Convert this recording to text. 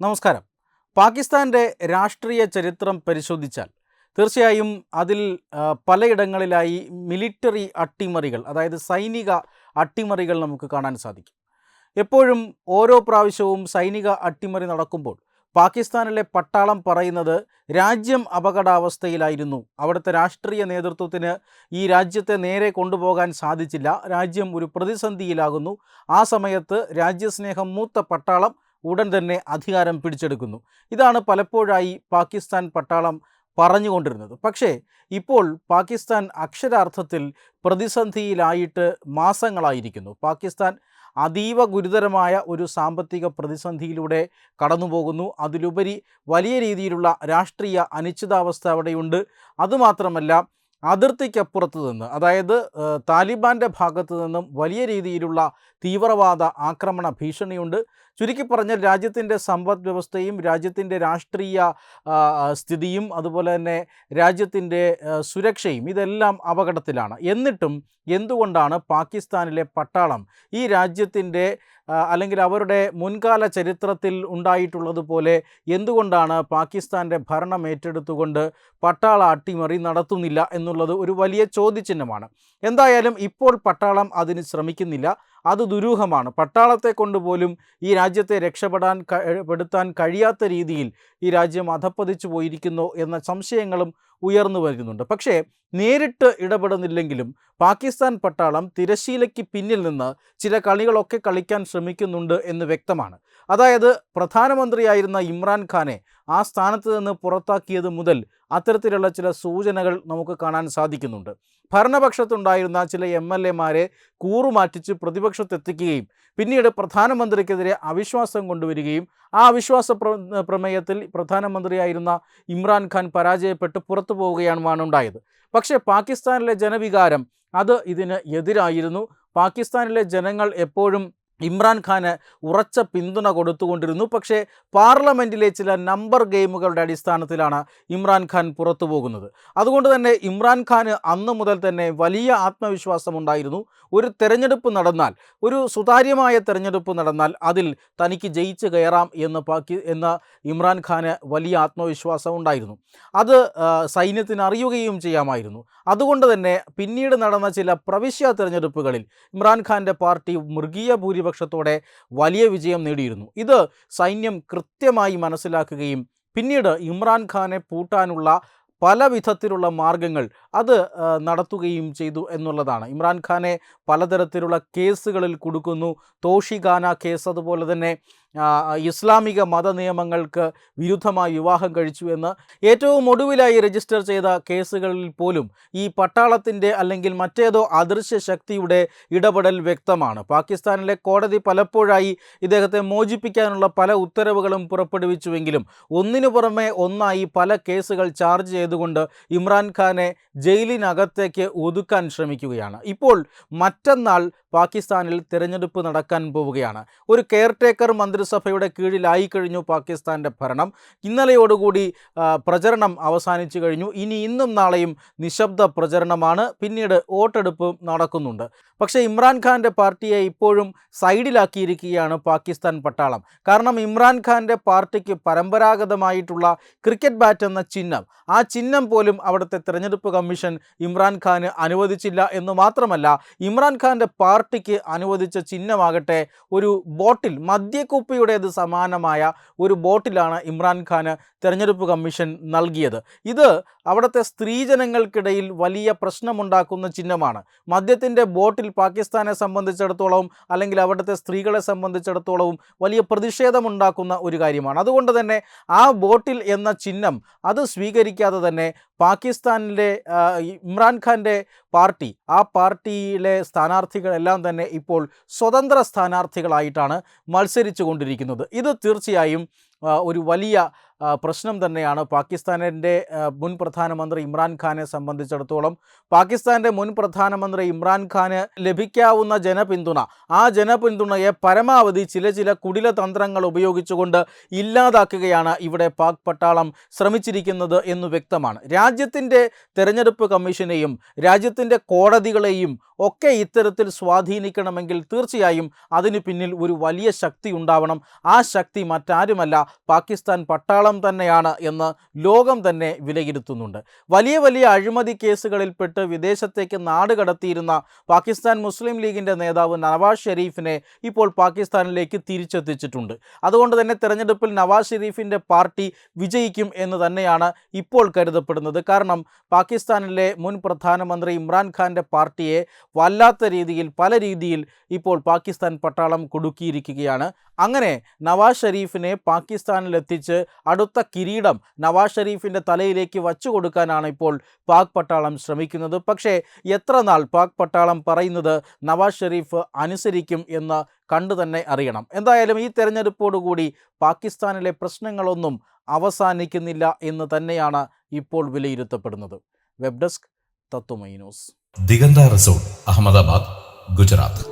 നമസ്കാരം. പാകിസ്ഥാൻ്റെ രാഷ്ട്രീയ ചരിത്രം പരിശോധിച്ചാൽ തീർച്ചയായും അതിൽ പലയിടങ്ങളിലായി മിലിറ്ററി അട്ടിമറികൾ, അതായത് സൈനിക അട്ടിമറികൾ നമുക്ക് കാണാൻ സാധിക്കും. എപ്പോഴും ഓരോ പ്രാവശ്യവും സൈനിക അട്ടിമറി നടക്കുമ്പോൾ പാകിസ്ഥാനിലെ പട്ടാളം പറയുന്നത് രാജ്യം അപകടാവസ്ഥയിലായിരുന്നു, അവിടുത്തെ രാഷ്ട്രീയ നേതൃത്വത്തിന് ഈ രാജ്യത്തെ നേരെ കൊണ്ടുപോകാൻ സാധിച്ചില്ല, രാജ്യം ഒരു പ്രതിസന്ധിയിലാകുന്നു, ആ സമയത്ത് രാജ്യസ്നേഹം മൂത്ത പട്ടാളം ഉടൻ തന്നെ അധികാരം പിടിച്ചെടുക്കുന്നു. ഇതാണ് പലപ്പോഴായി പാകിസ്ഥാൻ പട്ടാളം പറഞ്ഞുകൊണ്ടിരുന്നത്. പക്ഷേ ഇപ്പോൾ പാകിസ്ഥാൻ അക്ഷരാർത്ഥത്തിൽ പ്രതിസന്ധിയിലായിട്ട് മാസങ്ങളായിരിക്കുന്നു. പാകിസ്ഥാൻ അതീവ ഗുരുതരമായ ഒരു സാമ്പത്തിക പ്രതിസന്ധിയിലൂടെ കടന്നുപോകുന്നു. അതിലുപരി വലിയ രീതിയിലുള്ള രാഷ്ട്രീയ അനിശ്ചിതാവസ്ഥ അവിടെയുണ്ട്. അതുമാത്രമല്ല, അതിർത്തിക്കപ്പുറത്ത് നിന്ന്, അതായത് താലിബാൻ്റെ ഭാഗത്തു നിന്നും വലിയ രീതിയിലുള്ള തീവ്രവാദ ആക്രമണ ഭീഷണിയുണ്ട്. ചുരുക്കി പറഞ്ഞാൽ രാജ്യത്തിൻ്റെ സമ്പദ് വ്യവസ്ഥയും രാജ്യത്തിൻ്റെ രാഷ്ട്രീയ സ്ഥിതിയും അതുപോലെ തന്നെ രാജ്യത്തിൻ്റെ സുരക്ഷയും ഇതെല്ലാം അപകടത്തിലാണ്. എന്നിട്ടും എന്തുകൊണ്ടാണ് പാകിസ്ഥാനിലെ പട്ടാളം ഈ രാജ്യത്തിൻ്റെ അല്ലെങ്കിൽ അവരുടെ മുൻകാല ചരിത്രത്തിൽ ഉണ്ടായിട്ടുള്ളതുപോലെ എന്തുകൊണ്ടാണ് പാകിസ്ഥാൻ്റെ ഭരണം ഏറ്റെടുത്തുകൊണ്ട് പട്ടാള അട്ടിമറി നടത്തുന്നില്ല എന്നുള്ളത് ഒരു വലിയ ചോദ്യചിഹ്നമാണ്. എന്തായാലും ഇപ്പോൾ പട്ടാളം അതിന് ശ്രമിക്കുന്നില്ല. അത് ദുരൂഹമാണ്. പട്ടാളത്തെ കൊണ്ടുപോലും ഈ രാജ്യത്തെ രക്ഷപ്പെടുത്താൻ കഴിയാത്ത രീതിയിൽ ഈ രാജ്യം അധപ്പതിച്ചു പോയിരിക്കുന്നു എന്ന സംശയങ്ങളും ഉയർന്നു വരുന്നുണ്ട്. പക്ഷേ നേരിട്ട് ഇടപെടുന്നില്ലെങ്കിലും പാകിസ്ഥാൻ പട്ടാളം തിരശ്ശീലയ്ക്ക് പിന്നിൽ നിന്ന് ചില കളികളൊക്കെ കളിക്കാൻ ശ്രമിക്കുന്നുണ്ട് എന്ന് വ്യക്തമാണ്. അതായത് പ്രധാനമന്ത്രിയായിരുന്ന ഇമ്രാൻഖാനെ ആ സ്ഥാനത്ത് നിന്ന് പുറത്താക്കിയത് മുതൽ അത്തരത്തിലുള്ള ചില സൂചനകൾ നമുക്ക് കാണാൻ സാധിക്കുന്നുണ്ട്. ഭരണപക്ഷത്തുണ്ടായിരുന്ന ചില MLA-മാരെ കൂറുമാറ്റിച്ച് പ്രതിപക്ഷത്തെത്തിക്കുകയും പിന്നീട് പ്രധാനമന്ത്രിക്കെതിരെ അവിശ്വാസം കൊണ്ടുവരികയും ആ അവിശ്വാസ പ്രമേയത്തിൽ പ്രധാനമന്ത്രിയായിരുന്ന ഇമ്രാൻഖാൻ പരാജയപ്പെട്ട് പുറത്തു പോവുകയാണ് ഉണ്ടായത്. പക്ഷേ പാകിസ്ഥാനിലെ ജനവികാരം അത് ഇതിന് എതിരായിരുന്നു. പാകിസ്ഥാനിലെ ജനങ്ങൾ എപ്പോഴും ഇമ്രാൻഖാന് ഉറച്ച പിന്തുണ കൊടുത്തുകൊണ്ടിരുന്നു. പക്ഷേ പാർലമെൻറ്റിലെ ചില നമ്പർ ഗെയിമുകളുടെ അടിസ്ഥാനത്തിലാണ് ഇമ്രാൻഖാൻ പുറത്തു പോകുന്നത്. അതുകൊണ്ട് തന്നെ ഇമ്രാൻഖാന് അന്നു മുതൽ തന്നെ വലിയ ആത്മവിശ്വാസമുണ്ടായിരുന്നു. ഒരു തെരഞ്ഞെടുപ്പ് നടന്നാൽ, ഒരു സുതാര്യമായ തെരഞ്ഞെടുപ്പ് നടന്നാൽ അതിൽ തനിക്ക് ജയിച്ച് കയറാം എന്ന് ഇമ്രാൻഖാന് വലിയ ആത്മവിശ്വാസം ഉണ്ടായിരുന്നു. അത് സൈന്യത്തിന് അറിയുകയും ചെയ്യാമായിരുന്നു. അതുകൊണ്ട് തന്നെ പിന്നീട് നടന്ന ചില പ്രവിശ്യ തെരഞ്ഞെടുപ്പുകളിൽ ഇമ്രാൻഖാൻ്റെ പാർട്ടി മൃഗീയ ഭൂരിപക്ഷത്തോടെ വലിയ വിജയം നേടിയിരുന്നു. ഇത് സൈന്യം കൃത്യമായി മനസ്സിലാക്കുകയും പിന്നീട് ഇമ്രാൻഖാനെ പൂട്ടാനുള്ള പല വിധത്തിലുള്ള മാർഗങ്ങൾ അത് നടത്തുകയും ചെയ്തു എന്നുള്ളതാണ്. ഇമ്രാൻഖാനെ പലതരത്തിലുള്ള കേസുകളിൽ കുടുക്കുന്നു. തോഷിഖാന കേസ്, അതുപോലെ തന്നെ ഇസ്ലാമിക മതനിയമങ്ങൾക്ക് വിരുദ്ധമായി വിവാഹം കഴിച്ചു എന്ന് ഏറ്റവും ഒടുവിലായി രജിസ്റ്റർ ചെയ്ത കേസുകളിൽ പോലും ഈ പട്ടാളത്തിൻ്റെ അല്ലെങ്കിൽ മറ്റേതോ അദൃശ്യ ശക്തിയുടെ ഇടപെടൽ വ്യക്തമാണ്. പാകിസ്ഥാനിലെ കോടതി പലപ്പോഴായി ഇദ്ദേഹത്തെ മോചിപ്പിക്കാനുള്ള പല ഉത്തരവുകളും പുറപ്പെടുവിച്ചുവെങ്കിലും ഒന്നിനു പുറമെ ഒന്നായി പല കേസുകൾ ചാർജ് ചെയ്തുകൊണ്ട് ഇമ്രാൻഖാനെ ജയിലിനകത്തേക്ക് ഒതുക്കാൻ ശ്രമിക്കുകയാണ്. ഇപ്പോൾ മറ്റന്നാൾ പാകിസ്ഥാനിൽ തിരഞ്ഞെടുപ്പ് നടക്കാൻ പോവുകയാണ്. ഒരു കെയർടേക്കർ മന്ത്രിസഭയുടെ കീഴിലായി കഴിഞ്ഞു പാകിസ്ഥാൻ്റെ ഭരണം. ഇന്നലെയോടുകൂടി പ്രചരണം അവസാനിച്ചു കഴിഞ്ഞു. ഇനി ഇന്നും നാളെയും നിശബ്ദ പ്രചരണമാണ്. പിന്നീട് വോട്ടെടുപ്പ് നടക്കുന്നുണ്ട്. പക്ഷേ ഇമ്രാൻഖാൻ്റെ പാർട്ടിയെ ഇപ്പോഴും സൈഡിലാക്കിയിരിക്കുകയാണ് പാകിസ്ഥാൻ പട്ടാളം. കാരണം ഇമ്രാൻഖാൻ്റെ പാർട്ടിക്ക് പരമ്പരാഗതമായിട്ടുള്ള ക്രിക്കറ്റ് ബാറ്റ് എന്ന ചിഹ്നം, ആ ചിഹ്നം പോലും അവിടുത്തെ തിരഞ്ഞെടുപ്പ് കമ്മീഷൻ ഇമ്രാൻഖാന് അനുവദിച്ചില്ല എന്ന് മാത്രമല്ല, ഇമ്രാൻഖാൻ്റെ പാർട്ടിക്ക് അനുവദിച്ച ചിഹ്നമാകട്ടെ ഒരു ബോട്ടിൽ, മദ്യക്കുപ്പിയുടേത് സമാനമായ ഒരു ബോട്ടിലാണ് ഇമ്രാൻഖാന് തിരഞ്ഞെടുപ്പ് കമ്മീഷൻ നൽകിയത്. ഇത് അവിടുത്തെ സ്ത്രീജനങ്ങൾക്കിടയിൽ വലിയ പ്രശ്നമുണ്ടാക്കുന്ന ചിഹ്നമാണ്. മദ്യത്തിൻ്റെ ബോട്ടിൽ പാകിസ്ഥാനെ സംബന്ധിച്ചിടത്തോളവും അല്ലെങ്കിൽ അവിടുത്തെ സ്ത്രീകളെ സംബന്ധിച്ചിടത്തോളവും വലിയ പ്രതിഷേധമുണ്ടാക്കുന്ന ഒരു കാര്യമാണ്. അതുകൊണ്ട് തന്നെ ആ ബോട്ടിൽ എന്ന ചിഹ്നം അത് സ്വീകരിക്കാതെ തന്നെ പാകിസ്ഥാനിലെ ഇമ്രാൻഖാൻ്റെ പാർട്ടി, ആ പാർട്ടിയിലെ സ്ഥാനാർത്ഥികളെല്ലാം തന്നെ ഇപ്പോൾ സ്വതന്ത്ര സ്ഥാനാർത്ഥികളായിട്ടാണ് മത്സരിച്ചു കൊണ്ടിരിക്കുന്നത്. ഇത് തീർച്ചയായും ഒരു വലിയ പ്രശ്നം തന്നെയാണ് പാകിസ്ഥാനിൻ്റെ മുൻ പ്രധാനമന്ത്രി ഇമ്രാൻഖാനെ സംബന്ധിച്ചിടത്തോളം. പാകിസ്ഥാൻ്റെ മുൻ പ്രധാനമന്ത്രി ഇമ്രാൻഖാന് ലഭിക്കാവുന്ന ജനപിന്തുണ, ആ ജനപിന്തുണയെ പരമാവധി ചില കുടില തന്ത്രങ്ങൾ ഉപയോഗിച്ചുകൊണ്ട് ഇല്ലാതാക്കുകയാണ് ഇവിടെ പാക് പട്ടാളം ശ്രമിച്ചിരിക്കുന്നത് എന്ന് വ്യക്തമാണ്. രാജ്യത്തിൻ്റെ തെരഞ്ഞെടുപ്പ് കമ്മീഷനെയും രാജ്യത്തിൻ്റെ കോടതികളെയും ഒക്കെ ഇത്തരത്തിൽ സ്വാധീനിക്കണമെങ്കിൽ തീർച്ചയായും അതിന് പിന്നിൽ ഒരു വലിയ ശക്തി ഉണ്ടാവണം. ആ ശക്തി മറ്റാരുമല്ല, പാകിസ്ഥാൻ പട്ടാളം തന്നെയാണ് എന്ന് ലോകം തന്നെ വിലയിരുത്തുന്നുണ്ട്. വലിയ വലിയ അഴിമതി കേസുകളിൽപ്പെട്ട് വിദേശത്തേക്ക് നാട് കടത്തിയിരുന്ന പാകിസ്ഥാൻ മുസ്ലിം ലീഗിൻ്റെ നേതാവ് നവാസ് ഷെരീഫിനെ ഇപ്പോൾ പാകിസ്ഥാനിലേക്ക് തിരിച്ചെത്തിച്ചിട്ടുണ്ട്. അതുകൊണ്ട് തന്നെ തെരഞ്ഞെടുപ്പിൽ നവാസ് ഷെരീഫിൻ്റെ പാർട്ടി വിജയിക്കും എന്ന് തന്നെയാണ് ഇപ്പോൾ കരുതപ്പെടുന്നത്. കാരണം പാകിസ്ഥാനിലെ മുൻ പ്രധാനമന്ത്രി ഇമ്രാൻഖാൻ്റെ പാർട്ടിയെ വല്ലാത്ത രീതിയിൽ പല രീതിയിൽ ഇപ്പോൾ പാകിസ്ഥാൻ പട്ടാളം കുടുക്കിയിരിക്കുകയാണ്. അങ്ങനെ നവാസ് ഷെരീഫിനെ പാകിസ്ഥാനിലെത്തിച്ച് അടുത്ത കിരീടം നവാസ് ഷെരീഫിൻ്റെ തലയിലേക്ക് വച്ചു കൊടുക്കാനാണ് ഇപ്പോൾ പാക് പട്ടാളം ശ്രമിക്കുന്നത്. പക്ഷേ എത്ര നാൾ പാക് പട്ടാളം പറയുന്നത് നവാസ് ഷെരീഫ് അനുസരിക്കും എന്ന് കണ്ടു തന്നെ അറിയണം. എന്തായാലും ഈ തെരഞ്ഞെടുപ്പോടുകൂടി പാകിസ്ഥാനിലെ പ്രശ്നങ്ങളൊന്നും അവസാനിക്കുന്നില്ല എന്ന് തന്നെയാണ് ഇപ്പോൾ വിലയിരുത്തപ്പെടുന്നത്. വെബ് ഡെസ്ക് തത്വമൈ ന്യൂസ്. ദിഗന്ത റിസോർട്ട്, അഹമ്മദാബാദ്, ഗുജറാത്ത്.